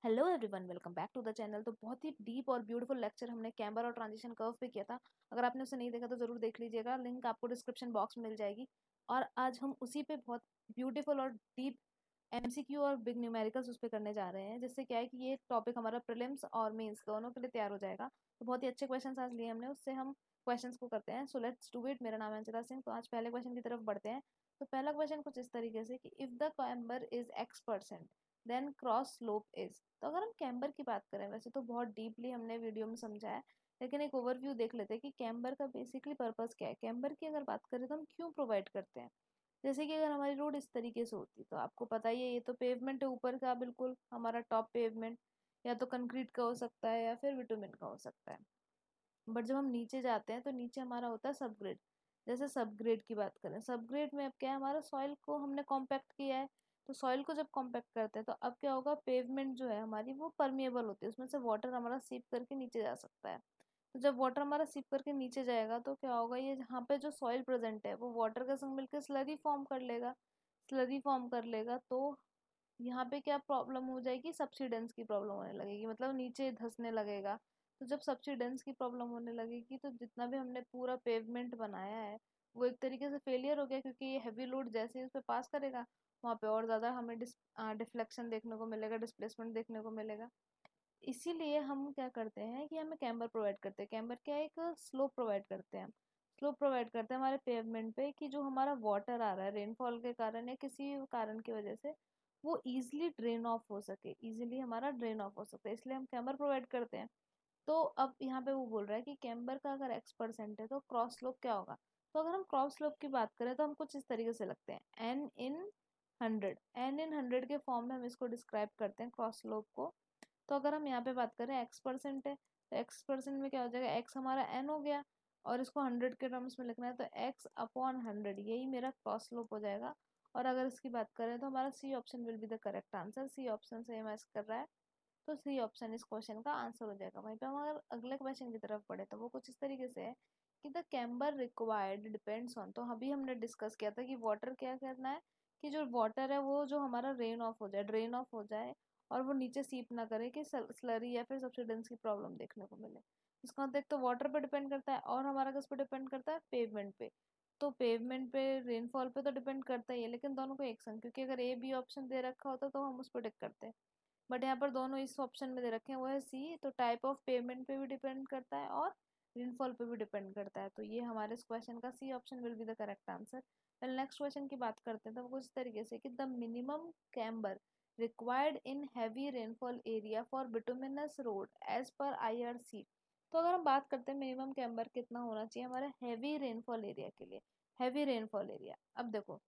Hello everyone, welcome back to the channel. तो बहुत ही डीप और ब्यूटीफुल लेक्चर हमने कैम्बर और ट्रांजिशन कर्व पे किया था। अगर आपने उसे नहीं देखा तो ज़रूर देख लीजिएगा, लिंक आपको डिस्क्रिप्शन बॉक्स में मिल जाएगी। और आज हम उसी पे बहुत ब्यूटीफुल और डीप एमसीक्यू और बिग न्यूमेरिकल्स उस पर करने जा रहे हैं, जिससे क्या है कि ये टॉपिक हमारा प्रीलिम्स और मेंस दोनों के लिए तैयार हो जाएगा। तो बहुत ही अच्छे क्वेश्चन आज लिए हमने, उससे हम क्वेश्चन को करते हैं। So let's do it. मेरा नाम है अंशिता सिंह। तो आज पहले क्वेश्चन की तरफ बढ़ते हैं। तो पहला क्वेश्चन कुछ इस तरीके से कि if the camber is x% then cross slope is. तो अगर हम कैम्बर की बात करें, वैसे तो बहुत डीपली हमने वीडियो में समझा है, लेकिन एक ओवरव्यू देख लेते हैं कि कैम्बर का बेसिकली पर्पस क्या है। कैम्बर की अगर बात करें तो हम क्यों प्रोवाइड करते हैं। जैसे कि अगर हमारी रोड इस तरीके से होती तो आपको पता ही है, ये तो पेवमेंट है ऊपर का, बिल्कुल हमारा टॉप पेवमेंट या तो कंक्रीट का हो सकता है या फिर बिटुमिन का हो सकता है। बट जब हम नीचे जाते हैं तो नीचे हमारा होता है सबग्रेड। जैसे सबग्रेड की बात करें, सबग्रेड में अब क्या है, हमारा सॉइल को हमने कॉम्पैक्ट किया है। तो सॉइल को जब कॉम्पैक्ट करते हैं तो अब क्या होगा, पेवमेंट जो है हमारी वो परमिएबल होती है, उसमें से वाटर हमारा सीप करके नीचे जा सकता है। तो जब वाटर हमारा सीप करके नीचे जाएगा तो क्या होगा, ये जहाँ पे जो सॉइल प्रेजेंट है वो वाटर के संग मिलकर स्लरी फॉर्म कर लेगा। स्लरी फॉर्म कर लेगा तो यहाँ पे क्या प्रॉब्लम हो जाएगी, सब्सिडेंस की प्रॉब्लम होने लगेगी, मतलब नीचे धंसने लगेगा। तो जब सब्सिडेंस की प्रॉब्लम होने लगेगी तो जितना भी हमने पूरा पेवमेंट बनाया है वो एक तरीके से फेलियर हो गया, क्योंकि ये हैवी लोड जैसे ही उस पर पास करेगा वहाँ पे और ज़्यादा हमें डिफ्लेक्शन देखने को मिलेगा, डिस्प्लेसमेंट देखने को मिलेगा। इसीलिए हम क्या करते हैं कि हमें कैम्बर प्रोवाइड करते हैं। कैम्बर क्या है, एक स्लोप प्रोवाइड करते हैं। स्लोप प्रोवाइड करते हैं हमारे पेवमेंट पे कि जो हमारा वाटर आ रहा है रेनफॉल के कारण या किसी कारण की वजह से वो इजीली ड्रेन ऑफ हो सके, इजीली हमारा ड्रेन ऑफ हो सके, इसलिए हम कैम्बर प्रोवाइड करते हैं। तो अब यहाँ पे वो बोल रहा है कि कैम्बर का अगर x% है तो क्रॉस स्लोप क्या होगा। तो अगर हम क्रॉस स्लोप की बात करें तो हम कुछ इस तरीके से लगते हैं, n in 100 के फॉर्म में हम इसको डिस्क्राइब करते हैं क्रॉस स्लोप को। तो अगर हम यहाँ पे बात करें x% है तो x% में क्या हो जाएगा, x हमारा n हो गया और इसको 100 के टर्म्स में लिखना है तो x/100, यही मेरा क्रॉस स्लोप हो जाएगा। और अगर इसकी बात करें तो हमारा C option will be the correct answer. C option से मैच कर रहा है, तो सी ऑप्शन इस क्वेश्चन का आंसर हो जाएगा। वहीं पे हम अगर अगले क्वेश्चन की तरफ पढ़े तो वो कुछ इस तरीके से है कि the camber required depends on. तो अभी हमने डिस्कस किया था कि वाटर क्या करना है, कि जो वाटर है वो जो हमारा रेन ऑफ हो जाए, ड्रेन ऑफ हो जाए और वो नीचे सीप ना करे कि स्लरी या फिर सब्सिडेंस की प्रॉब्लम देखने को मिले। इसका मतलब एक तो वाटर पे डिपेंड करता है और हमारा किस पे डिपेंड करता है, पेवमेंट पे। तो पेवमेंट पे रेनफॉल पे तो डिपेंड करता ही है, लेकिन दोनों को एक संग, क्योंकि अगर ए बी ऑप्शन दे रखा होता तो हम उस पर टिक करते हैं। बट यहाँ पर दोनों इस ऑप्शन में दे रखे हैं, वो है सी। तो टाइप ऑफ पेमेंट पे भी डिपेंड करता है और रेनफॉल पे भी डिपेंड करता है। तो ये हमारे इस क्वेश्चन का C option will be the correct answer. पहले नेक्स्ट क्वेश्चन की बात करते हैं तो कुछ इस तरीके से कि the minimum camber required in heavy rainfall area for bituminous road as per IRC। तो अगर हम बात करते हैं मिनिमम कैम्बर कितना होना चाहिए हमारे हैवी रेनफॉल एरिया के लिए। हैवी रेनफॉल एरिया, अब देखो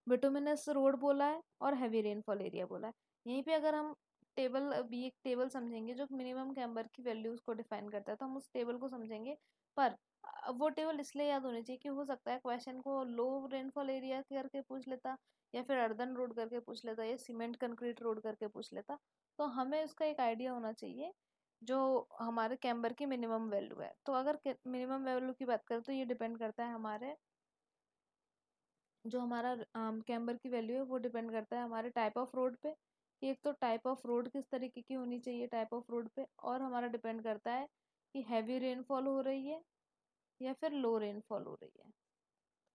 बिटुमिनस रोड बोला है और हैवी रेनफॉल एरिया बोला है। यहीं पे अगर हम टेबल, अभी एक टेबल समझेंगे जो मिनिमम कैम्बर की वैल्यूज को डिफाइन करता है, तो हम उस टेबल को समझेंगे। पर अब वो टेबल इसलिए याद होनी चाहिए कि हो सकता है क्वेश्चन को लो रेनफॉल एरिया करके पूछ लेता, या फिर अर्दन रोड करके पूछ लेता, या सीमेंट कंक्रीट रोड करके पूछ लेता। तो हमें उसका एक आइडिया होना चाहिए जो हमारे कैम्बर की मिनिमम वैल्यू है। तो अगर मिनिमम वैल्यू की बात करें तो ये डिपेंड करता है हमारे, जो हमारा कैम्बर की वैल्यू है वो डिपेंड करता है हमारे टाइप ऑफ रोड पे, कि एक तो टाइप ऑफ रोड किस तरीके की होनी चाहिए टाइप ऑफ रोड पे, और हमारा डिपेंड करता है कि हैवी रेनफॉल हो रही है या फिर लो रेनफॉल हो रही है,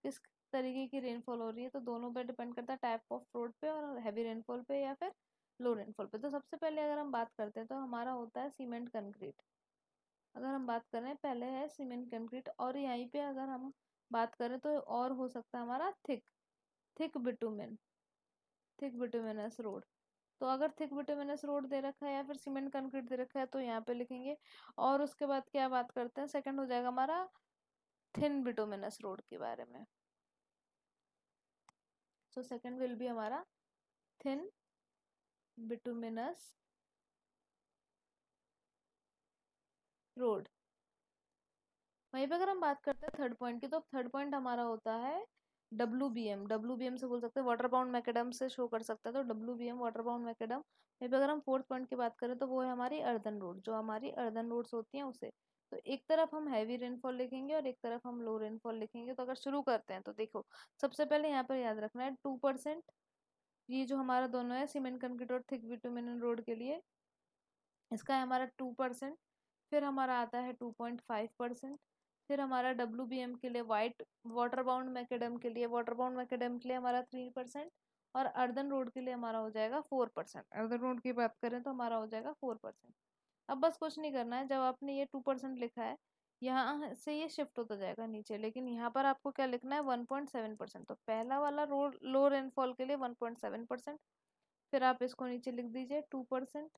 किस तरीके की रेनफॉल हो रही है। तो दोनों पे डिपेंड करता है, टाइप ऑफ रोड पे और हैवी रेनफॉल पे या फिर लो रेनफॉल पे। तो सबसे पहले अगर हम बात करते हैं तो हमारा होता है सीमेंट कंक्रीट। अगर हम बात करें पहले है सीमेंट कंक्रीट, और यहीं पे अगर हम बात करें तो और हो सकता है हमारा thick thick bitumen, thick bituminous road. तो अगर थिक बिटुमिनस रोड दे रखा है या फिर सीमेंट कंक्रीट दे रखा है तो यहाँ पे लिखेंगे। और उसके बाद क्या बात करते हैं, सेकंड हो जाएगा हमारा थिन बिटुमिनस रोड के बारे में। सो सेकंड विल बी हमारा थिन बिटुमिनस रोड। वहीं पे अगर हम बात करते हैं थर्ड पॉइंट की, तो थर्ड पॉइंट हमारा होता है WBM। WBM से बोल सकते हैं, वाटर बाउंड मैकेडम से शो कर सकता है, तो WBM वाटर बाउंड मैकेडम। वहीं पे अगर हम फोर्थ पॉइंट की बात करें तो वो है हमारी अर्दन रोड, जो हमारी अर्दन रोड्स होती हैं उसे। तो एक तरफ हम हैवी रेनफॉल लिखेंगे और एक तरफ हम लो रेनफॉल लिखेंगे। तो अगर शुरू करते हैं तो देखो, सबसे पहले यहाँ पर याद रखना है 2% ये जो हमारा दोनों है सीमेंट कंक्रीट और थिक बिटुमिनस रोड के लिए, इसका है हमारा 2%। फिर हमारा आता है 2.5%। फिर हमारा WBM के लिए वाइट वाटर बाउंड मैकेडम के लिए, हमारा 3%। और अर्दन रोड के लिए हमारा हो जाएगा 4%। अर्दन रोड की बात करें तो हमारा हो जाएगा 4%। अब बस कुछ नहीं करना है, जब आपने ये 2% लिखा है यहाँ से ये शिफ्ट होता जाएगा नीचे, लेकिन यहाँ पर आपको क्या लिखना है 1.7%। तो पहला वाला रोड लो रेनफॉल के लिए 1.7%। फिर आप इसको नीचे लिख दीजिए 2%।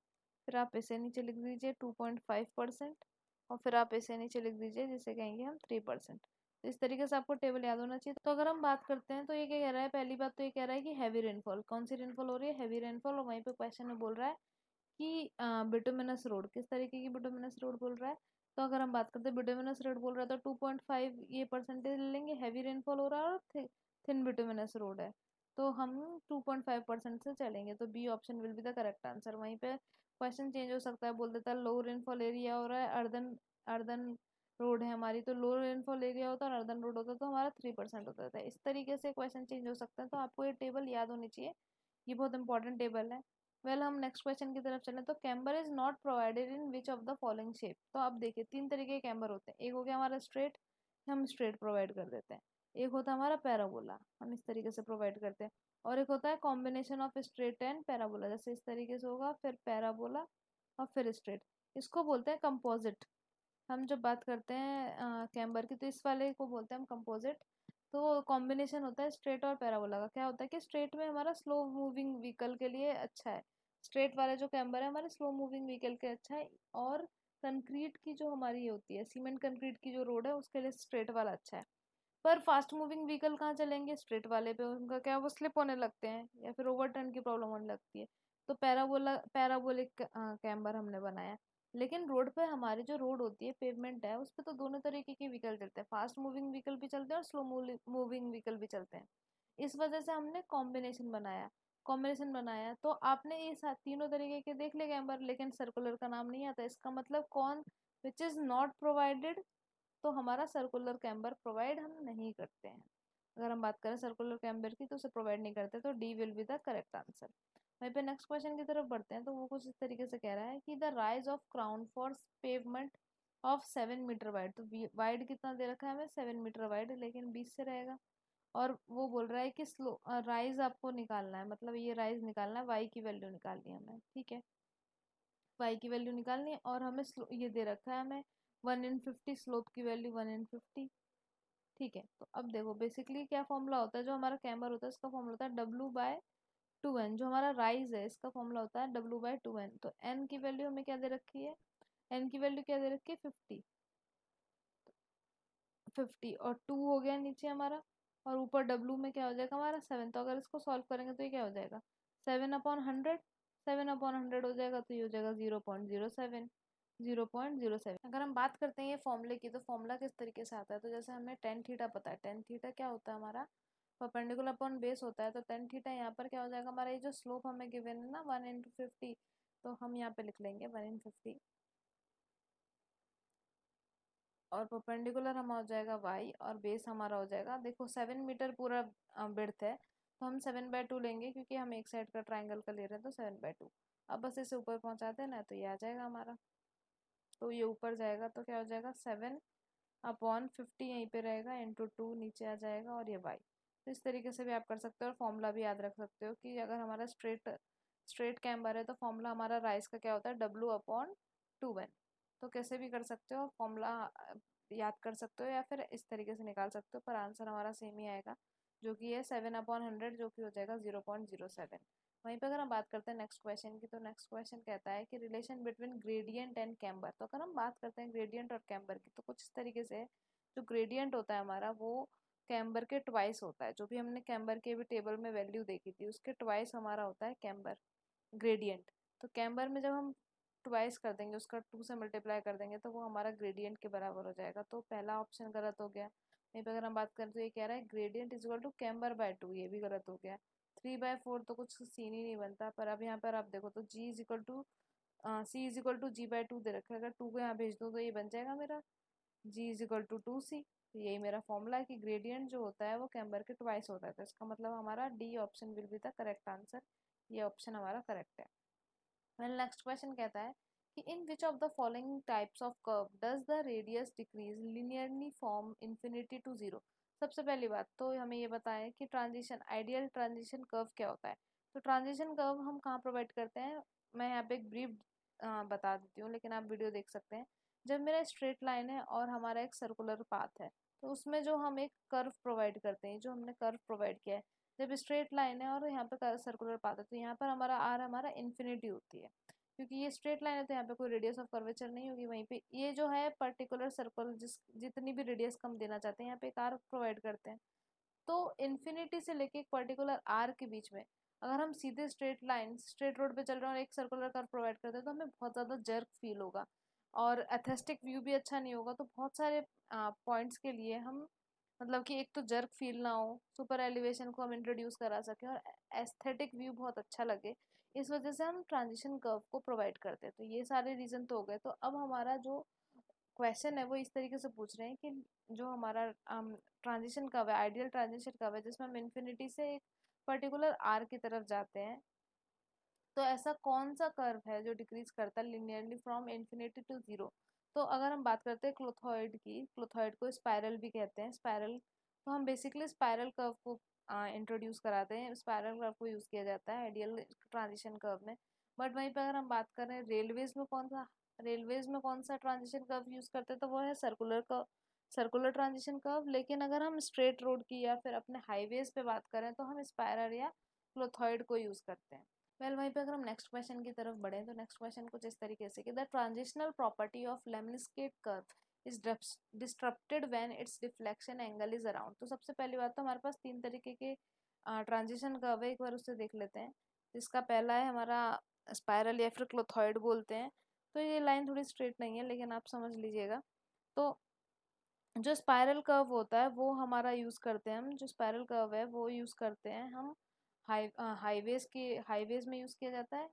फिर आप इसे नीचे लिख दीजिए 2.5%। और फिर आप इसे नीचे लिख दीजिए जिसे कहेंगे हम 3%। तो इस तरीके से आपको टेबल याद होना चाहिए। तो अगर हम बात करते हैं तो ये क्या कह रहा है, पहली बात तो ये कह रहा है कि हैवी रेनफॉल, कौन सी रेनफॉल हो रही है, हैवी रेनफॉल। और वहीं पे क्वेश्चन में बोल रहा है कि बिटुमिनस रोड, किस तरीके की बिटुमिनस रोड बोल रहा है। तो अगर हम बात करते हैं बिटुमिनस रोड बोल रहा है तो 2.5 ये परसेंटेज ले लेंगे, हैवी रेनफॉल हो रहा है और थिन बिटुमिनस रोड है, तो हम 2.5% से चलेंगे। तो B option will be the correct answer. वहीं पे क्वेश्चन चेंज हो सकता है, बोल देता है लो रेनफॉल एरिया हो रहा है, अर्दन अर्दन रोड है हमारी, तो लो रेनफॉल एरिया होता है और अर्दन रोड होता है तो हमारा 3% होता था। इस तरीके से क्वेश्चन चेंज हो सकता है, तो आपको ये टेबल याद होनी चाहिए, ये बहुत इंपॉर्टेंट टेबल है। हम नेक्स्ट क्वेश्चन की तरफ चलें तो camber is not provided in which of the following shape. तो आप देखिए 3 तरीके के कैम्बर होते हैं, एक हो गया हमारा स्ट्रेट, हम स्ट्रेट प्रोवाइड कर देते हैं। एक होता है हमारा पैराबोला, हम इस तरीके से प्रोवाइड करते हैं। और एक होता है combination of straight and parabola, जैसे इस तरीके से होगा, फिर पैराबोला और फिर स्ट्रेट, इसको बोलते हैं कंपोजिट। हम जब बात करते हैं कैम्बर की तो इस वाले को बोलते हैं हम कंपोजिट। तो कॉम्बिनेशन होता है स्ट्रेट और पैराबोला का। क्या होता है कि स्ट्रेट में हमारा स्लो मूविंग व्हीकल के लिए अच्छा है, स्ट्रेट वाले जो कैम्बर है हमारे स्लो मूविंग व्हीकल के अच्छा है। और कंक्रीट की जो हमारी होती है सीमेंट कंक्रीट की जो रोड है उसके लिए स्ट्रेट वाला अच्छा है। पर फास्ट मूविंग व्हीकल कहाँ चलेंगे, स्ट्रेट वाले पे, उनका क्या वो स्लिप होने लगते हैं या फिर ओवरटर्न की प्रॉब्लम होने लगती है। तो पैराबोलिक कैम्बर हमने बनाया। लेकिन रोड पे हमारी जो रोड होती है पेवमेंट है उस पे तो दोनों तरीके के व्हीकल चलते हैं, फास्ट मूविंग व्हीकल भी चलते हैं और स्लो मूविंग व्हीकल भी चलते हैं। इस वजह से हमने कॉम्बिनेशन बनाया। तो आपने ये तीनों तरीके के देख ले कैम्बर, लेकिन सर्कुलर का नाम नहीं आता, इसका मतलब कौन विच इज नॉट प्रोवाइडेड, तो हमारा सर्कुलर कैम्बर प्रोवाइड हम नहीं करते हैं। अगर हम बात करें सर्कुलर कैम्बर की तो उसे प्रोवाइड नहीं करते, तो D will be the correct answer. वहीं पे नेक्स्ट क्वेश्चन की तरफ बढ़ते हैं तो वो कुछ इस तरीके से कह रहा है कि the rise of crown for pavement of 7 metre wide. तो वाइड कितना दे रखा है हमें 7 मीटर वाइड, लेकिन 20 से रहेगा। और वो बोल रहा है कि स्लो राइज आपको निकालना है, मतलब ये राइज निकालना है, वाई की वैल्यू निकालनी है हमें, ठीक है, वाई की वैल्यू निकालनी है। और हमें ये दे रखा है हमें 1/50, स्लोप की वैल्यू 1/50, ठीक है। तो अब देखो बेसिकली क्या फॉर्मूला होता है, जो हमारा कैमर होता है इसका फॉर्मूला होता है W/2n। जो हमारा राइज है इसका फॉर्मूला होता है W/2n। तो n की वैल्यू हमें क्या दे रखी है, n की वैल्यू क्या दे रखी है 50 और 2 हो गया नीचे हमारा, और ऊपर W में क्या हो जाएगा हमारा 7। तो अगर इसको सॉल्व करेंगे तो ये क्या हो जाएगा 7/100, 7/100 हो जाएगा, तो ये हो जाएगा 0.07, 0.07। अगर हम बात करते हैं ये फॉर्मूले की, तो फॉर्मूला किस तरीके से आता है, तो जैसे हमें टेन थीटा पता है, टेन थीटा क्या होता है हमारा परपेंडिकुलर अपॉन बेस होता है। तो टेन थीटा यहाँ पर क्या हो जाएगा हमारा, ये जो स्लोप हमें गिवन है ना 1/50, तो हम यहाँ पे लिख लेंगे 1/50। और परपेंडिकुलर हमारा हो जाएगा y, और बेस हमारा हो जाएगा, देखो 7 मीटर पूरा बिड्थ है, तो हम 7/2 लेंगे क्योंकि हम एक साइड का ट्राइंगल का ले रहे हैं, तो 7/2। अब बस इसे ऊपर पहुंचा देना तो ये आ जाएगा हमारा। तो ये ऊपर जाएगा तो क्या हो जाएगा 7/50 यहीं पे रहेगा, × 2 नीचे आ जाएगा, और ये y। तो इस तरीके से भी आप कर सकते हो, और फॉर्मूला भी याद रख सकते हो कि अगर हमारा स्ट्रेट स्ट्रेट कैम्बर है तो फॉर्मूला हमारा राइस का क्या होता है W/2n। तो कैसे भी कर सकते हो, फॉर्मूला याद कर सकते हो या फिर इस तरीके से निकाल सकते हो, पर आंसर हमारा सेम ही आएगा, जो कि है 7/100, जो कि हो जाएगा 0.07। वहीं पर अगर हम बात करते हैं नेक्स्ट क्वेश्चन की, तो नेक्स्ट क्वेश्चन कहता है कि relation between gradient and camber. तो अगर हम बात करते हैं ग्रेडियंट और कैम्बर की, तो कुछ इस तरीके से जो ग्रेडियंट होता है हमारा वो कैम्बर के ट्वाइस होता है। जो भी हमने कैम्बर के भी टेबल में वैल्यू देखी थी उसके ट्वाइस हमारा होता है कैम्बर ग्रेडियंट। तो कैम्बर में जब हम ट्वाइस कर देंगे, उसका 2 से मल्टीप्लाई कर देंगे, तो वो हमारा ग्रेडियंट के बराबर हो जाएगा। तो पहला ऑप्शन गलत हो गया। यहीं पे अगर हम बात करें तो ये कह रहा है ग्रेडियंट इज इक्वल टू कैम्बर/2, ये भी गलत हो गया। 3/4 तो कुछ सीन ही नहीं बनता। पर अब यहाँ पर आप देखो तो C/2 G/2 दे रखा है, अगर 2 को यहाँ भेज दो तो ये बन जाएगा मेरा G/2C। तो यही मेरा फॉर्मूला है कि ग्रेडियंट जो होता है वो कैम्बर के ट्वाइस होता है, तो इसका मतलब हमारा D option will be the correct answer. ये ऑप्शन हमारा करेक्ट है। वेल नेक्स्ट क्वेश्चन कहता है कि in which of the following types of curve does the radius decrease linearly from infinity to zero. सबसे पहली बात तो हमें ये बताएं कि ट्रांजिशन आइडियल ट्रांजिशन कर्व क्या होता है। तो ट्रांजिशन कर्व हम कहाँ प्रोवाइड करते हैं, मैं यहाँ पे एक ब्रीफ बता देती हूँ, लेकिन आप वीडियो देख सकते हैं। जब मेरा स्ट्रेट लाइन है और हमारा एक सर्कुलर पाथ है, तो उसमें जो हम एक कर्व प्रोवाइड करते हैं, जो हमने कर्व प्रोवाइड किया है, जब स्ट्रेट लाइन है और यहाँ पे सर्कुलर पाथ है, तो यहाँ पर हमारा आर हमारा इन्फिनिटी होती है, क्योंकि ये स्ट्रेट लाइन है तो यहाँ पे कोई रेडियस ऑफ कर्वेचर नहीं होगी। वहीं पे ये जो है पर्टिकुलर सर्कल जितनी भी रेडियस कम देना चाहते हैं यहाँ पे एक आर्क प्रोवाइड करते हैं। तो इन्फिनिटी से लेके एक पर्टिकुलर आर के बीच में अगर हम सीधे स्ट्रेट लाइन स्ट्रेट रोड पे चल रहे हैं और एक सर्कुलर कर्व प्रोवाइड करते हैं, तो हमें बहुत ज़्यादा जर्क फील होगा और एस्थेटिक व्यू भी अच्छा नहीं होगा। तो बहुत सारे पॉइंट्स के लिए हम मतलब कि एक तो जर्क फील ना हो, सुपर एलिवेशन को हम इंट्रोड्यूस करा सकें और एस्थेटिक व्यू बहुत अच्छा लगे, इस वजह से हम ट्रांजिशन कर्व को प्रोवाइड करते हैं। तो ये सारे रीज़न तो हो गए। तो अब हमारा जो क्वेश्चन है वो इस तरीके से पूछ रहे हैं कि जो हमारा ट्रांजिशन कर्व है, आइडियल ट्रांजिशन कर्व है, जिसमें हम इन्फिनिटी से एक पर्टिकुलर आर की तरफ जाते हैं, तो ऐसा कौन सा कर्व है जो डिक्रीज करता है linearly from infinity to zero. तो अगर हम बात करते हैं क्लोथॉइड की, क्लोथॉइड को स्पाइरल भी कहते हैं, स्पाइरल, तो हम बेसिकली स्पाइरल कर्व को इंट्रोड्यूस कराते हैं, स्पाइरल कर्व को यूज़ किया जाता है आइडियल ट्रांजिशन कर्व में। बट वहीं पर अगर हम बात करें रेलवेज में कौन सा ट्रांजिशन कर्व यूज़ करते हैं, तो वो है circular curve, circular transition curve. लेकिन अगर हम स्ट्रेट रोड की या फिर अपने हाईवेज पे बात करें, तो हम स्पाइरल या क्लोथॉइड को यूज़ करते हैं। वहीं पे अगर हम नेक्स्ट क्वेश्चन की तरफ बढ़े, तो नेक्स्ट क्वेश्चन कुछ इस तरीके से कि the transitional property of lemniscate curve is disrupted when its deflection angle is around. तो सबसे पहली बात तो हमारे पास तीन तरीके के ट्रांजिशन कर्व है, एक बार उससे देख लेते हैं। जिसका पहला है हमारा स्पाइरल या फिर क्लोथॉइड बोलते हैं। तो ये लाइन थोड़ी स्ट्रेट नहीं है, लेकिन आप समझ लीजिएगा। तो जो स्पाइरल कर्व होता है वो हमारा यूज़ करते हैं हम, जो स्पाइरल कर्व है वो यूज़ करते हैं हम हाईवेज में यूज़ किया जाता है।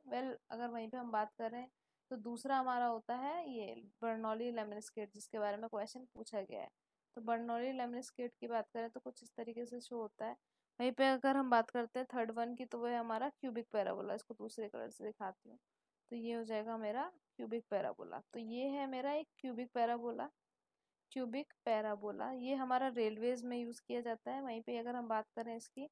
अगर वहीं पे हम बात करें, तो दूसरा हमारा होता है ये बर्नौली लेमनिस्केट, जिसके बारे में क्वेश्चन पूछा गया है। तो बर्नौली लेमनिस्केट की बात करें तो कुछ इस तरीके से शो होता है। वहीं पे अगर हम बात करते हैं थर्ड वन की, तो वो है हमारा क्यूबिक पैराबोला। इसको दूसरे कलर से दिखाती हूँ। तो ये हो जाएगा मेरा क्यूबिक पैराबोला। तो ये है मेरा एक क्यूबिक पैराबोला। क्यूबिक पैराबोला ये हमारा रेलवेज में यूज़ किया जाता है। वहीं पे अगर हम बात करें इसकी,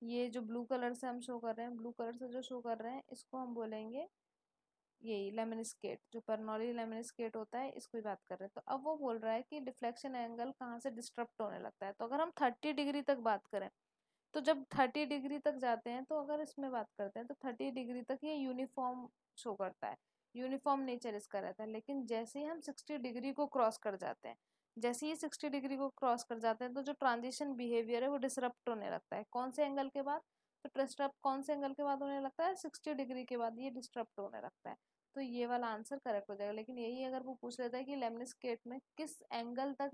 ये जो ब्लू कलर से हम शो कर रहे हैं, ब्लू कलर से जो शो कर रहे हैं, इसको हम बोलेंगे यही लेमनिस्केट, जो परनोली लेमनिस्केट होता है, इसको ही बात कर रहे हैं। तो अब वो बोल रहा है कि डिफ्लेक्शन एंगल कहाँ से डिस्टर्ब होने लगता है। तो अगर हम 30 डिग्री तक बात करें, तो जब 30 डिग्री तक जाते हैं, तो अगर इसमें बात करते हैं तो 30 डिग्री तक ये यूनिफॉर्म शो करता है, यूनिफॉर्म नेचर इसका रहता है। लेकिन जैसे ही हम 60 डिग्री को क्रॉस कर जाते हैं, जैसे ही 60 डिग्री को क्रॉस कर जाते हैं, तो जो ट्रांजिशन बिहेवियर है वो डिसरप्ट होने लगता है। कौन से एंगल के बाद? तो डिस्टर्ब कौन से एंगल के बाद होने लगता है? 60 डिग्री के बाद ये डिस्टर्ब होने लगता है। तो ये वाला आंसर करेक्ट हो जाएगा। लेकिन यही अगर वो पूछ लेता है कि लेमनिस्केट में किस एंगल तक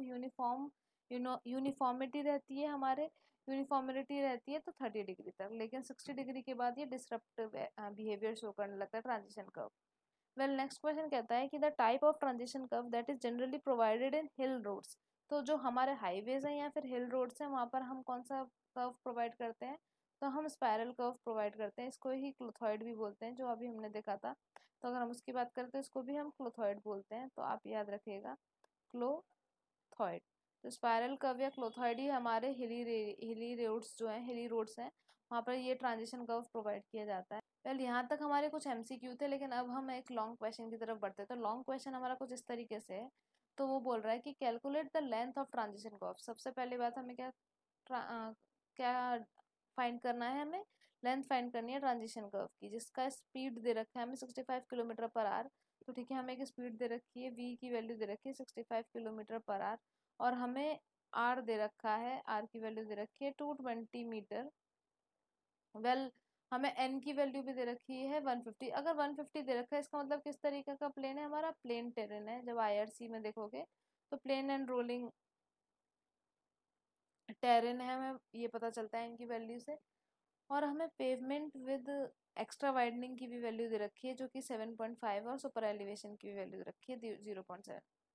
यूनिफॉर्मिटी रहती है, हमारे यूनिफॉर्मिलिटी रहती है, तो 30 डिग्री तक। लेकिन 60 डिग्री के बाद ये डिसरप्टिव बिहेवियर शो करने लगता है ट्रांजिशन कर्व। नेक्स्ट क्वेश्चन कहता है कि the type of transition curve that is generally provided in hill roads. तो जो हमारे हाईवेज हैं या फिर हिल रोड्स हैं, वहाँ पर हम कौन सा कर्व प्रोवाइड करते हैं? तो हम स्पायरल कर्व प्रोवाइड करते हैं। इसको ही क्लोथॉइड भी बोलते हैं, जो अभी हमने देखा था। तो अगर हम उसकी बात करते हैं, इसको भी हम क्लोथॉइड बोलते हैं। तो आप याद रखिएगा, क्लोथॉइड। तो स्पायरल कर्व या क्लोथॉइड ही हमारे हिली रोड्स जो हैं, हिली रोड्स हैं, वहाँ पर ये ट्रांजिशन कर्व प्रोवाइड किया जाता है। यहाँ तक हमारे कुछ एमसीक्यू थे, लेकिन अब हम एक लॉन्ग क्वेश्चन की तरफ बढ़ते हैं। तो लॉन्ग क्वेश्चन हमारा कुछ इस तरीके से है। तो वो बोल रहा है कि calculate the length of transition curve. सबसे पहली बात हमें क्या फाइंड करना है? हमें लेंथ फाइंड करनी है ट्रांजिशन कर्व की, जिसका स्पीड दे रखा है हमें 65 किलोमीटर पर आवर। तो ठीक है, हमें एक स्पीड दे रखी है, वी की वैल्यू दे रखी है 65 किलोमीटर पर आवर, और हमें आर दे रखा है, आर की वैल्यू दे रखी है 220 मीटर। हमें एन की वैल्यू भी दे रखी है 150। अगर 150 दे रखा है, इसका मतलब किस तरीके का प्लेन है? हमारा प्लेन टेरेन है। जब आईआरसी में देखोगे तो प्लेन एंड रोलिंग टेरेन है, हमें ये पता चलता है इनकी वैल्यू से। और हमें पेवमेंट विद एक्स्ट्रा वाइडनिंग की भी वैल्यू दे रखी है, जो कि 7.5 और सुपर एलिवेशन की भी वैल्यू दे रखी है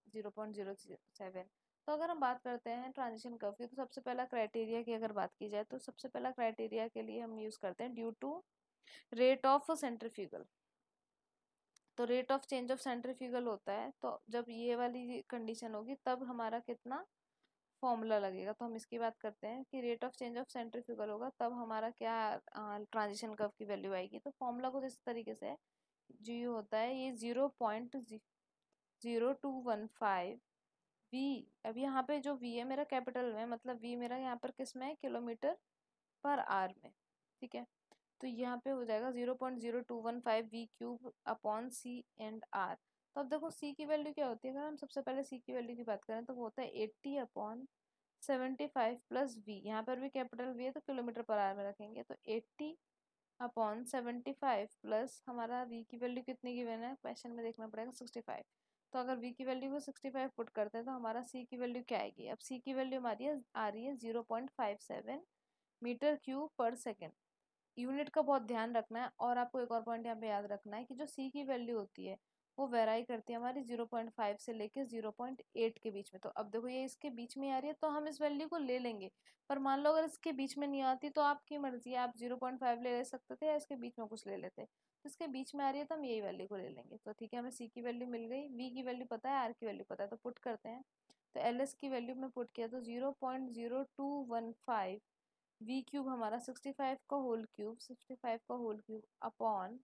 0.7। तो अगर हम बात करते हैं ट्रांजिशन कर्व की, तो सबसे पहला क्राइटेरिया की अगर बात की जाए तो सबसे पहला क्राइटेरिया के लिए हम यूज़ करते हैं due to rate of centrifugal. तो rate of change of centrifugal होता है, तो जब ये वाली कंडीशन होगी तब हमारा कितना फॉर्मूला लगेगा। तो हम इसकी बात करते हैं कि rate of change of centrifugal होगा तब हमारा क्या ट्रांजिशन कर्व की वैल्यू आएगी। तो फॉर्मूला कुछ इस तरीके से है, जी होता है ये 0.0215 वी। अब यहाँ पे जो वी है मेरा कैपिटल में, मतलब वी मेरा यहाँ पर किस में है, किलोमीटर पर आवर में, ठीक है। तो यहाँ पे हो जाएगा 0.0215 v cube upon c and r. तो अब देखो सी की वैल्यू क्या होती है, अगर हम सबसे पहले सी की वैल्यू की बात करें तो वो होता है 80/75 प्लस वी, यहाँ पर भी कैपिटल वी है तो किलोमीटर पर आवर में रखेंगे, तो 80/75 प्लस हमारा वी की वैल्यू कितनी गिवन है क्वेश्चन में देखना पड़ेगा 65। तो अगर वी की वैल्यू को 65 पुट करते हैं तो हमारा सी की वैल्यू क्या आएगी। अब सी की वैल्यू हमारी आ रही है 0.57 मीटर क्यूब पर सेकेंड। यूनिट का बहुत ध्यान रखना है, और आपको एक और पॉइंट यहाँ पे याद रखना है कि जो सी की वैल्यू होती है वो वेराई करती है हमारी 0.5 से लेके 0.8 के बीच में। तो अब देखो ये इसके बीच में आ रही है तो हम इस वैल्यू को ले लेंगे, पर मान लो अगर इसके बीच में नहीं आती तो आपकी मर्जी है, आप 0.5 ले सकते थे या इसके बीच में कुछ ले लेते। तो इसके बीच में आ रही है तो हम यही वैल्यू को ले लेंगे। तो ठीक है, हमें सी की वैल्यू मिल गई, वी की वैल्यू पता है, आर की वैल्यू पता है, तो पुट करते हैं। तो एल एस की वैल्यू में पुट किया तो 0.0215 वी क्यूब हमारा 65 का होल क्यूब, 65 का होल क्यूब अपॉन,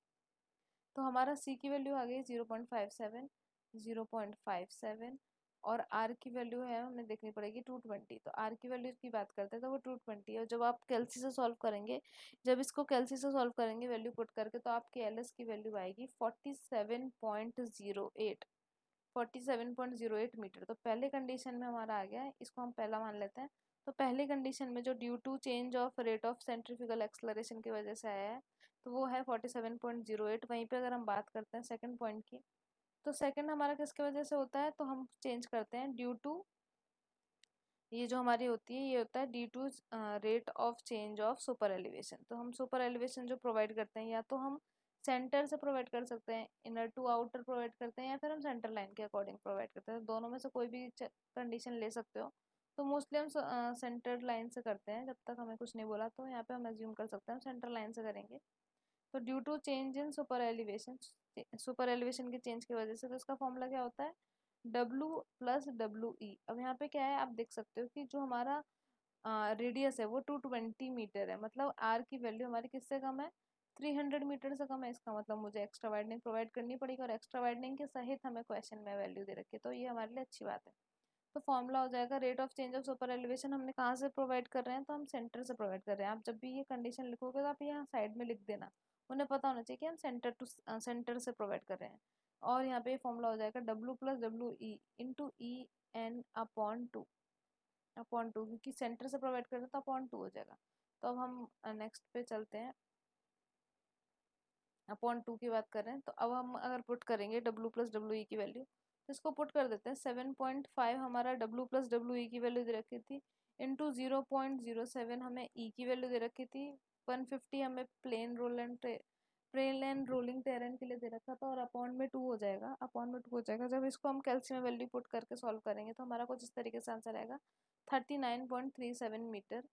तो हमारा सी की वैल्यू आ गई 0.57, 0.57, और आर की वैल्यू है हमें देखनी पड़ेगी 220। तो आर की वैल्यू की बात करते हैं तो वो 220 है। और जब आप कैलसी से सॉल्व करेंगे, जब इसको कैलसी से सॉल्व करेंगे वैल्यू पुट करके, तो आपकी एल एस की वैल्यू आएगी 47.08, 47.08 मीटर। तो पहले कंडीशन में हमारा आ गया है, इसको हम पहला मान लेते हैं। तो पहली कंडीशन में जो due to change of rate of centrifugal acceleration की वजह से आया है तो वो है 47.08। वहीं पे अगर हम बात करते हैं सेकंड पॉइंट की, तो सेकंड हमारा किसकी वजह से होता है, तो हम चेंज करते हैं ड्यू टू, ये जो हमारी होती है ये होता है due to rate of change of super elevation. तो हम सुपर एलिवेशन जो प्रोवाइड करते हैं या तो हम सेंटर से प्रोवाइड कर सकते हैं, इनर टू आउटर प्रोवाइड करते हैं, या फिर हम सेंटर लाइन के अकॉर्डिंग प्रोवाइड करते हैं। दोनों में से कोई भी कंडीशन ले सकते हो। तो मोस्टली हम सेंटर लाइन से करते हैं, जब तक हमें कुछ नहीं बोला तो यहाँ पे हम एज्यूम कर सकते हैं सेंटर लाइन से करेंगे। तो due to change in super elevation के चेंज की वजह से, तो इसका फॉर्मूला क्या होता है, W प्लस डब्ल्यू ई। अब यहाँ पे क्या है, आप देख सकते हो कि जो हमारा रेडियस है वो 220 मीटर है, मतलब आर की वैल्यू हमारी किससे कम है, 300 मीटर से कम है। इसका मतलब मुझे एक्स्ट्रा वाइडनिंग प्रोवाइड करनी पड़ेगी, और एक्स्ट्रा वाइडनिंग के सहित हमें क्वेश्चन में वैल्यू दे रखी है, तो ये हमारे लिए अच्छी बात है। तो फॉर्मूला हो जाएगा rate of change of super elevation, हमने कहाँ से प्रोवाइड कर रहे हैं, तो हम सेंटर से प्रोवाइड कर रहे हैं। आप जब भी ये कंडीशन लिखोगे तो आप यहाँ साइड में लिख देना, उन्हें पता होना चाहिए कि हम सेंटर से प्रोवाइड कर रहे हैं। और यहाँ पे फॉर्मूला हो जाएगा W प्लस डब्ल्यू e into e n upon two, क्योंकि सेंटर से प्रोवाइड कर रहे हैं तो अपॉन टू हो जाएगा। तो अब हम नेक्स्ट पे चलते हैं, अपॉन टू की बात कर रहे हैं। तो अब हम अगर पुट करेंगे W प्लस डब्ल्यू ई की वैल्यू, तो इसको पुट कर देते हैं 7.5 हमारा W प्लस डब्ल्यू ई की वैल्यू दे रखी थी, इंटू 0.07 हमें ई की वैल्यू दे रखी थी, 150 हमें प्लेन एंड रोलिंग टेरेन के लिए दे रखा था, और अपॉन में टू हो जाएगा, अपॉन में टू हो जाएगा। जब इसको हम कैल्शियम वैल्यू पुट करके सॉल्व करेंगे तो हमारा कुछ इस तरीके से आंसर आएगा 39.37 मीटर।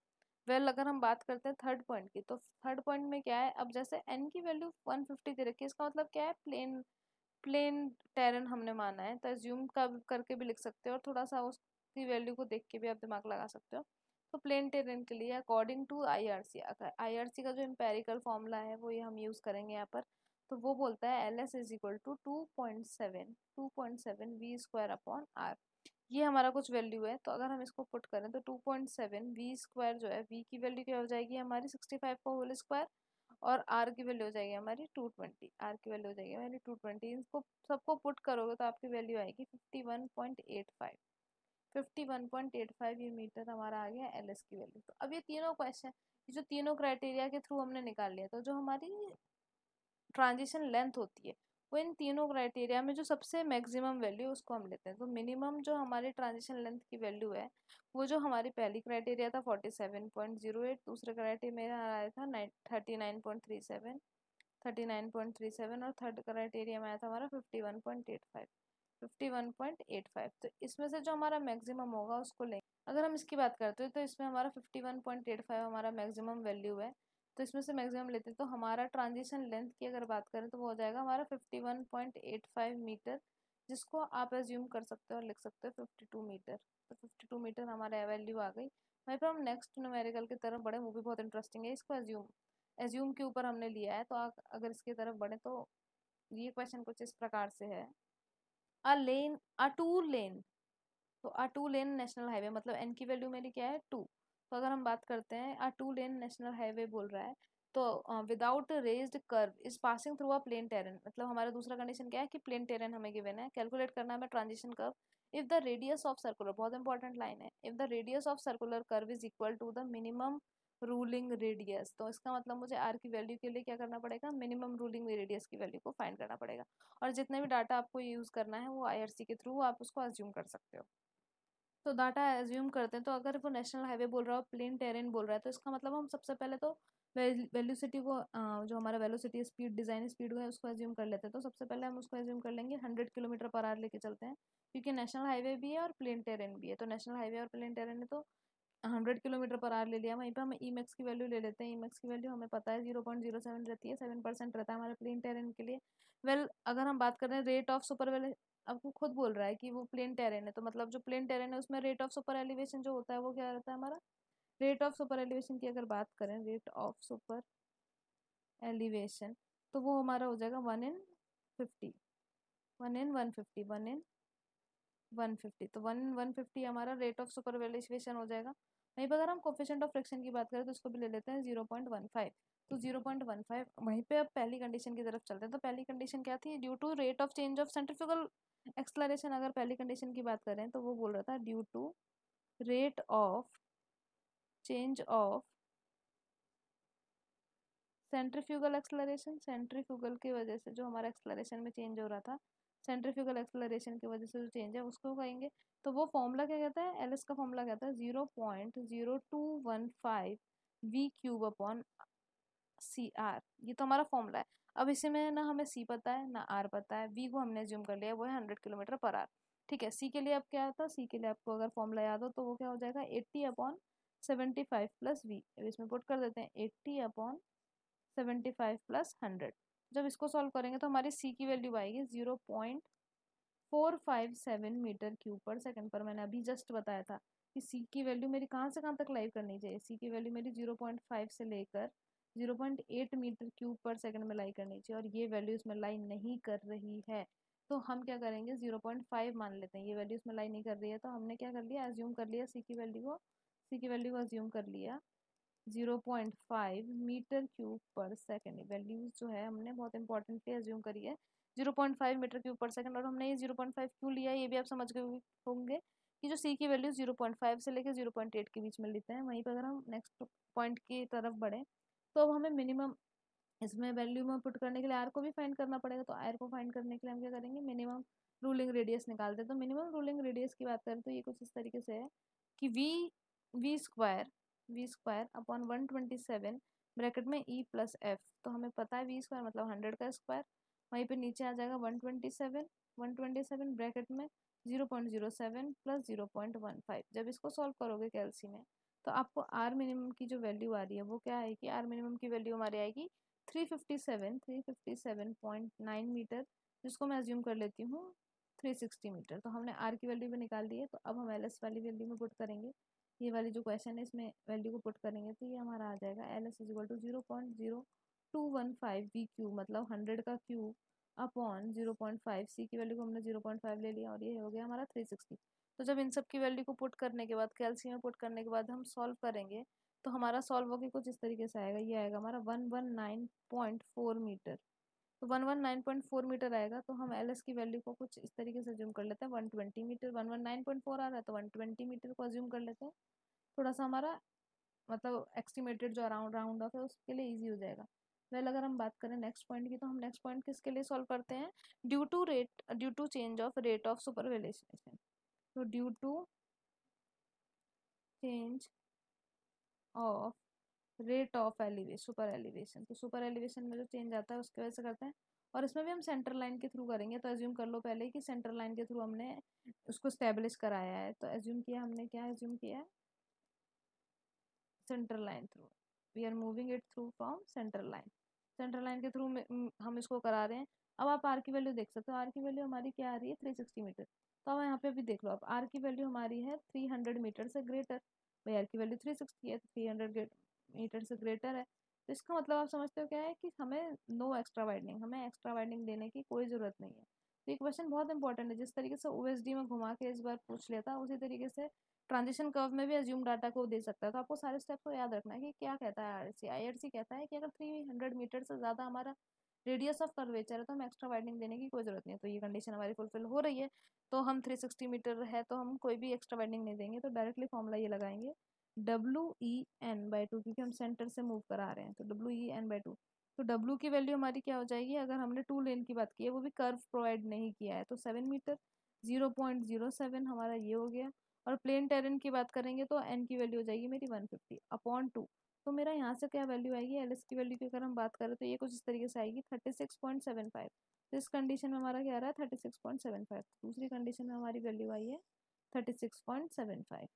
अगर हम बात करते हैं थर्ड पॉइंट की, तो थर्ड पॉइंट में क्या है, अब जैसे एन की वैल्यू 150 दे रखी है, इसका मतलब क्या है, प्लेन प्लेन टेरन हमने माना है, तो एज्यूम का करके भी लिख सकते हो, और थोड़ा सा उसकी वैल्यू को देख के भी आप दिमाग लगा सकते हो। तो प्लेन टेरन के लिए अकॉर्डिंग टू आईआरसी का जो एम्पेरिकल फॉर्मूला है वो ये हम यूज़ करेंगे यहाँ पर। तो वो बोलता है l s is equal to 2.7 v square upon r. ये हमारा कुछ वैल्यू है, तो अगर हम इसको पुट करें तो 2.7 वी स्क्वायर जो है, वी की वैल्यू क्या हो जाएगी हमारी 65 का होल स्क्वायर, और आर की वैल्यू हो जाएगी हमारी 220, आर की वैल्यू हो जाएगी हमारी 220। इसको सबको पुट करोगे तो आपकी वैल्यू आएगी 51.85, 51.85 ये मीटर हमारा आ गया एल एस की वैल्यू। तो अब ये तीनों क्वेश्चन, ये जो तीनों क्राइटेरिया के थ्रू हमने निकाल लिया, तो जो हमारी ट्रांजिशन लेंथ होती है वो इन तीनों क्राइटेरिया में जो सबसे मैक्सिमम वैल्यू उसको हम लेते हैं। तो मिनिमम जो हमारी ट्रांजिशन लेंथ की वैल्यू है वो जो हमारी पहली क्राइटेरिया था 47.08, दूसरा क्राइटेरिया मेरा आया था 39.37, 39.37, और थर्ड क्राइटेरिया में आया था हमारा 51.85। 51.85। तो इसमें से जो हमारा मैक्सिमम होगा उसको लेंगे। अगर हम इसकी बात करते हैं तो इसमें हमारा 51.85 हमारा मैक्सिमम वैल्यू है। तो इसमें से मैक्सिमम लेते हैं तो हमारा ट्रांजिशन लेंथ की अगर बात करें तो वो हो जाएगा हमारा 51.85 मीटर, जिसको आप एज्यूम कर सकते हो और लिख सकते हो 52 मीटर। तो 52 मीटर हमारा वैल्यू आ गई। वहीं पर हम नेक्स्ट न्यूमेरिकल की तरफ बढ़े, वो भी बहुत इंटरेस्टिंग है। इसको एज्यूम के ऊपर हमने लिया है। तो अगर इसकी तरफ बढ़े तो ये क्वेश्चन कुछ इस प्रकार से है। अ टू लेन, तो टू लेन नेशनल हाईवे, मतलब एन की वैल्यू मेरी क्या है 2। तो अगर हम बात करते हैं टू लेन नेशनल हाईवे बोल रहा है तो without raised curve is passing through a plain terrain, मतलब हमारा दूसरा कंडीशन क्या है कि प्लेन टेरेन हमें गिवन है। कैलकुलेट करना है हमें transition curve. If the radius of circular, बहुत इंपॉर्टेंट लाइन है, if the radius of circular curve is equal to the minimum ruling radius, तो इसका मतलब मुझे आर की वैल्यू के लिए क्या करना पड़ेगा, मिनिमम रूलिंग रेडियस की वैल्यू को फाइंड करना पड़ेगा। और जितने भी डाटा आपको यूज करना है वो आईआरसी के थ्रू आप उसको अज्यूम कर सकते हो। तो डाटा एज्यूम करते हैं। तो अगर वो नेशनल हाईवे बोल रहा है, प्लेन टेरेन बोल रहा है, तो इसका मतलब हम सबसे पहले तो वेलोसिटी को जो हमारा वेलोसिटी स्पीड डिजाइन स्पीड है उसको एज्यूम कर लेते हैं। तो सबसे पहले हम उसको एज्यूम कर लेंगे 100 किलोमीटर पर आवर लेके चलते हैं, क्योंकि नेशनल हाईवे भी है और प्लेन टेरेन भी है। तो नेशनल हाईवे और प्लेन टेरेन है तो 100 किलोमीटर पर आवर ले लिया। वहीं पे हम ई मैक्स की वैल्यू ले लेते हैं। ई मैक्स की वैल्यू हमें पता है 0.07 रहती है, 7% रहता है हमारे प्लेन टेरेन के लिए। अगर हम बात करें रेट ऑफ सुपर, आपको खुद बोल रहा है कि वो प्लेन टेरेन है, तो मतलब जो प्लेन टेरेन है उसमें रेट ऑफ सुपर एलिवेशन जो होता है वो क्या रहता है हमारा, रेट ऑफ सुपर एलिवेशन की अगर बात करें, रेट ऑफ सुपर एलिवेशन, तो वो हमारा हो जाएगा 1/50, 1/150, 1/150। तो 1/150 हमारा रेट ऑफ सुपर एलिवेशन हो जाएगा। वहीं पर अगर हम कोफिशिएंट ऑफ फ्रिक्शन की बात करें तो उसको भी ले लेते हैं 0.15। तो 0.15 वहीं पे अब पहली कंडीशन की तरफ चलते हैं। तो पहली कंडीशन क्या थी, due to rate of change of centrifugal acceleration. अगर पहली कंडीशन की बात करें तो वो बोल रहा था due to rate of change of centrifugal acceleration, centrifugal की वजह से जो हमारा एक्सलरेशन में चेंज हो रहा था, सेंट्रीफ्यूगल एक्सलरेशन की वजह से जो चेंज है उसको कहेंगे। तो वो फॉर्मूला क्या कहता है, एल एस का फॉर्मूला कहता है 0.0215 v cube upon c r. ये तो हमारा फॉर्मूला है। अब इसी में ना हमें सी पता है ना आर पता है, वी को हमने ज्यूम कर लिया वो है 100 किलोमीटर पर आवर। ठीक है, सी के लिए अब क्या था, सी के लिए आपको अगर फॉर्मूला याद हो तो वो क्या हो जाएगा 80/75 प्लस वी। अब इसमें पुट कर देते हैं 80/75 प्लस 100। जब इसको सॉल्व करेंगे तो हमारी सी की वैल्यू आएगी 0.457 मीटर क्यूब पर सेकंड। पर मैंने अभी जस्ट बताया था कि सी की वैल्यू मेरी कहाँ से कहाँ तक लाइव करनी चाहिए, सी की वैल्यू मेरी 0.5 से लेकर 0.8 मीटर क्यूब पर सेकंड में लाई करनी चाहिए, और ये वैल्यू इसमें लाई नहीं कर रही है। तो हम क्या करेंगे 0.5 मान लेते हैं, ये वैल्यू इसमें लाई नहीं कर रही है तो हमने क्या कर लिया, एज्यूम कर लिया सी की वैल्यू को एज्यूम कर लिया 0.5 मीटर क्यूब पर सेकेंड। वैल्यूज जो है हमने बहुत इंपॉर्टेंटली एज्यूम करी है 0.5 मीटर क्यूब पर सेकंड। और हमने ये 0.5 क्यों लिया है ये भी आप समझ गए होंगे कि जो सी की वैल्यू 0.5 से लेकर 0.8 के बीच में लेते हैं। वहीं पर अगर हम नेक्स्ट पॉइंट की तरफ बढ़े तो अब हमें मिनिमम इसमें वैल्यू में पुट करने के लिए आर को भी फाइंड करना पड़ेगा। तो आर को फाइंड करने के लिए हम क्या करेंगे, मिनिमम रूलिंग रेडियस निकालते हैं। तो मिनिमम रूलिंग रेडियस की बात करें तो ये कुछ इस तरीके से है कि वी स्क्वायर अपॉन 127 ब्रैकेट में ई प्लस एफ। तो हमें पता है वी स्क्वायर मतलब 100 का स्क्वायर, वहीं पे नीचे आ जाएगा 127 ब्रैकेट में 0.07 प्लस 0.15। जब इसको सॉल्व करोगे कैलसी में तो आपको आर मिनिमम की जो वैल्यू आ रही है वो क्या आएगी, आर मिनिमम की वैल्यू हमारी आएगी 357.9 मीटर, जिसको मैं अज्यूम कर लेती हूँ 360 मीटर। तो हमने आर की वैल्यू भी निकाल दी है। तो अब हम एल एस वाली वैल्यू में पुट करेंगे, ये वाली जो क्वेश्चन है इसमें वैल्यू को पुट करेंगे तो ये हमारा आ जाएगा l s is equal to 0.0215 v cube, मतलब 100 का क्यूब अपॉन 0.5। सी की वैल्यू को हमने 0.5 ले लिया और ये हो गया हमारा 360। तो जब इन सब की वैल्यू को पुट करने के बाद कैलसी में पुट करने के बाद हम सॉल्व करेंगे तो हमारा सॉल्व होकर कुछ इस तरीके से आएगा, ये आएगा हमारा 119.4 मीटर। तो 119.4 मीटर आएगा। तो हम एल एस की वैल्यू को कुछ इस तरीके से अज्यूम कर लेते हैं 120 मीटर। 119.4 आ रहा है तो 120 मीटर को अज्यूम कर लेते हैं। थोड़ा सा हमारा मतलब एस्टिमेटेड जो अराउंड राउंड ऑफ है उसके लिए इजी हो जाएगा। अगर हम बात करें नेक्स्ट पॉइंट की तो हम नेक्स्ट पॉइंट किसके लिए सॉल्व करते हैं, due to change of rate of superelevation. तो due to change of rate of elevation, super elevation. तो सुपर एलिवेशन में जो चेंज आता है उसकी वजह से करते हैं। और इसमें भी हम सेंटर लाइन के थ्रू करेंगे। तो एज्यूम कर लो पहले कि सेंटर लाइन के थ्रू हमने उसको स्टेब्लिश कराया है। तो एज्यूम किया हमने, क्या एज्यूम किया है, centre line through, we are moving it through from centre line. Centre line के थ्रू हम इसको करा रहे हैं। अब आप आर की वैल्यू देख सकते हो, आर की वैल्यू हमारी क्या आ रही है, 360 मीटर। तो अब यहाँ पे भी देख लो, अब आर की वैल्यू हमारी है 300 मीटर से ग्रेटर। भाई आर की वैल्यू 360 है, तो 300 मीटर से ग्रेटर है। तो इसका मतलब आप समझते हो क्या है कि हमें नो एक्स्ट्रा वाइडनिंग, हमें एक्स्ट्रा वाइडनिंग देने की कोई ज़रूरत नहीं है। तो ये क्वेश्चन बहुत इंपॉर्टेंट है। जिस तरीके से ओएसडी में घुमा के इस बार पूछ लिया था, उसी तरीके से ट्रांजिशन कर्व में भी अज्यूम डाटा को दे सकता है। तो आपको सारे स्टेप्स को याद रखना है कि क्या कहता है आईआरसी। आईआरसी कहता है कि अगर 300 मीटर से ज़्यादा हमारा रेडियस ऑफ कर्वेचर है तो हमें एक्स्ट्रा वाइडनिंग देने की कोई ज़रूरत नहीं है। तो ये कंडीशन हमारी फुलफिल हो रही है, तो हम 360 मीटर है तो हम कोई भी एक्स्ट्रा वाइडनिंग नहीं देंगे। तो डायरेक्टली फॉर्मूला ये लगाएंगे WEN/2, क्योंकि हम सेंटर से मूव करा रहे हैं। तो WEN/2, तो W की वैल्यू हमारी क्या हो जाएगी, अगर हमने 2 लेन की बात की है, वो भी कर्व प्रोवाइड नहीं किया है, तो 7 मीटर, 0.07 हमारा ये हो गया। और प्लेन टेरेन की बात करेंगे तो एन की वैल्यू हो जाएगी मेरी 150/2। तो मेरा यहाँ से क्या वैल्यू आएगी, एलएस की वैल्यू की अगर हम बात करें तो ये कुछ इस तरीके से आएगी 36.75। तो इस कंडीशन में हमारा क्या आ रहा है, 36.75। दूसरी कंडीशन में हमारी वैल्यू आई है 36.75।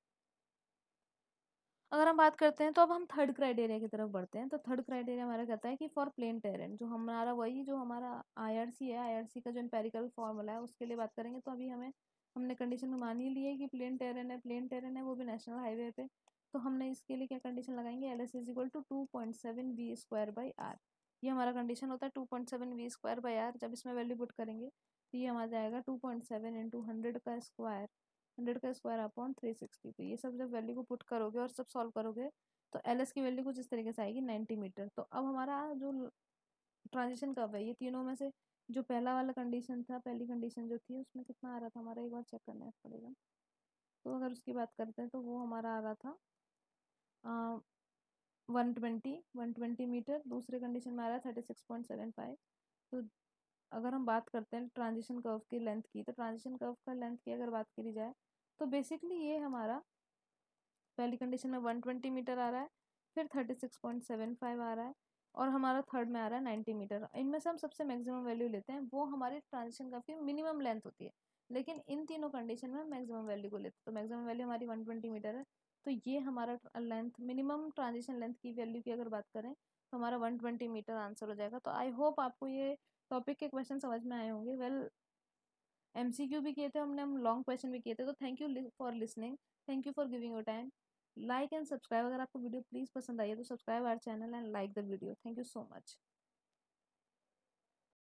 अगर हम बात करते हैं तो अब हम थर्ड क्राइटेरिया की तरफ बढ़ते हैं। तो थर्ड क्राइटेरिया हमारा कहता है कि फॉर प्लेन टेरेन, जो हमारा वही जो हमारा आईआरसी है, आईआरसी का जो एम्पेरिकल फॉर्मूला है उसके लिए बात करेंगे। तो अभी हमने कंडीशन में मान ही ली है कि प्लेन टेरेन है, प्लेन टेरेन है वो भी नेशनल हाईवे पे। तो हमने इसके लिए क्या कंडीशन लगाएंगे, l s is equal to 2.7 V² by r. ये हमारा कंडीशन होता है 2.7 V² बाई आर। जब इसमें वैल्यू पुट करेंगे तो ये हमारा जाएगा 2.7 इंटू 100 का स्क्वायर, 100 का स्क्वायर/360। तो ये सब जब वैल्यू को पुट करोगे और सब सॉल्व करोगे तो एल एस की वैल्यू कुछ इस तरीके से आएगी 90 मीटर। तो अब हमारा जो ट्रांजिशन कब है, ये तीनों में से जो पहला वाला कंडीशन था, पहली कंडीशन जो थी उसमें कितना आ रहा था हमारा, एक बार चेक करना पड़ेगा। तो अगर उसकी बात करते हैं तो वो हमारा आ रहा था 120 मीटर। दूसरे कंडीशन में आ रहा है 36.75। तो अगर हम बात करते हैं ट्रांजिशन कर्व की लेंथ की, तो ट्रांजिशन कर्व का लेंथ की अगर बात करी जाए तो बेसिकली ये हमारा पहली कंडीशन में 120 मीटर आ रहा है, फिर 36.75 आ रहा है, और हमारा थर्ड में आ रहा है 90 मीटर। इनमें से हम सबसे मैक्सिमम वैल्यू लेते हैं, वो हमारी ट्रांजिशन कर्व की मिनिमम लेंथ होती है। लेकिन इन तीनों कंडीशन में हम मैक्सिमम वैल्यू को लेते हैं। तो मैक्सिमम वैल्यू हमारी 120 मीटर है। तो ये हमारा लेंथ, मिनिमम ट्रांजिशन लेंथ की वैल्यू की अगर बात करें तो हमारा 120 मीटर आंसर हो जाएगा। तो आई होप आपको ये टॉपिक के क्वेश्चन समझ में आए होंगे। वेल, एमसीक्यू भी किए थे हमने, हम लॉन्ग क्वेश्चन भी किए थे। तो thank you for listening, thank you for giving your time. Like and subscribe, अगर आपको वीडियो प्लीज़ पसंद आई है तो subscribe our channel and like the video. Thank you so much.